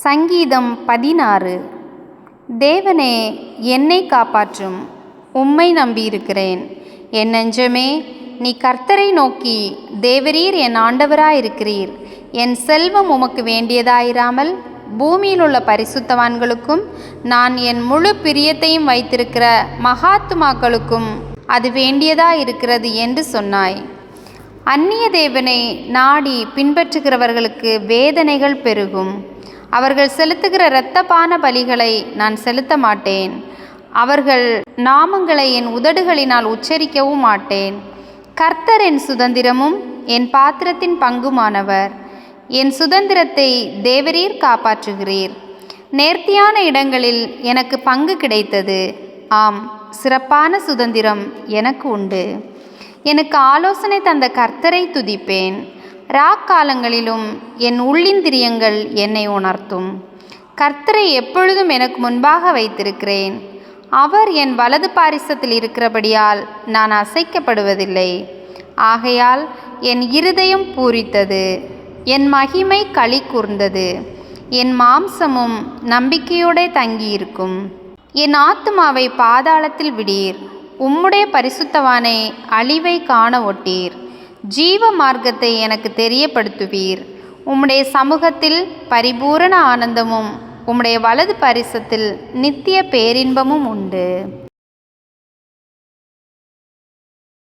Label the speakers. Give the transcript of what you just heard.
Speaker 1: சங்கீதம் 16. தேவனே, என்னை காப்பாற்றும், உம்மை நம்பியிருக்கிறேன். என் நெஞ்சமே, நீ கர்த்தரை நோக்கி, தேவரீர் என் ஆண்டவராயிருக்கிறீர். என் செல்வம் உமக்கு வேண்டியதாயிராமல் பூமியில் உள்ள பரிசுத்தவான்களுக்கும் நான் என் முழு பிரியத்தையும் வைத்திருக்கிற மகாத்துமாக்களுக்கும் அது வேண்டியதாயிருக்கிறது என்று சொன்னாய். அந்நிய தேவனை நாடி பின்பற்றுகிறவர்களுக்கு வேதனைகள் பெருகும். அவர்கள் செலுத்துகிற இரத்தபான பலிகளை நான் செலுத்த மாட்டேன். அவர்கள் நாமங்களை என் உதடுகளினால் உச்சரிக்கவும் மாட்டேன். கர்த்தர் என் சுதந்திரமும் என் பாத்திரத்தின் பங்குமானவர். என் சுதந்திரத்தை தேவரீர் காப்பாற்றுகிறீர். நேர்த்தியான இடங்களில் எனக்கு பங்கு கிடைத்தது. ஆம், சிறப்பான சுதந்திரம் எனக்கு உண்டு. எனக்கு ஆலோசனை தந்த கர்த்தரை துதிப்பேன். ராக்காலங்களிலும் என் உள்ளிந்திரியங்கள் என்னை உணர்த்தும். கர்த்தரை எப்பொழுதும் எனக்கு முன்பாக வைத்திருக்கிறேன். அவர் என் வலது பாரிசத்தில் இருக்கிறபடியால் நான் அசைக்கப்படுவதில்லை. ஆகையால் என் இருதயம் பூரித்தது, என் மகிமை களி கூர்ந்தது. என் மாம்சமும் நம்பிக்கையோடு தங்கியிருக்கும். என் ஆத்துமாவை பாதாளத்தில் விடீர். உம்முடைய பரிசுத்தவானை அழிவை காண ஒட்டீர். ஜீவ மார்க்கத்தை எனக்கு தெரியப்படுத்துவீர். உம்முடைய சமூகத்தில் பரிபூரண ஆனந்தமும் உம்முடைய வலது பாரிசத்தில் நித்திய பேரின்பமும் உண்டு.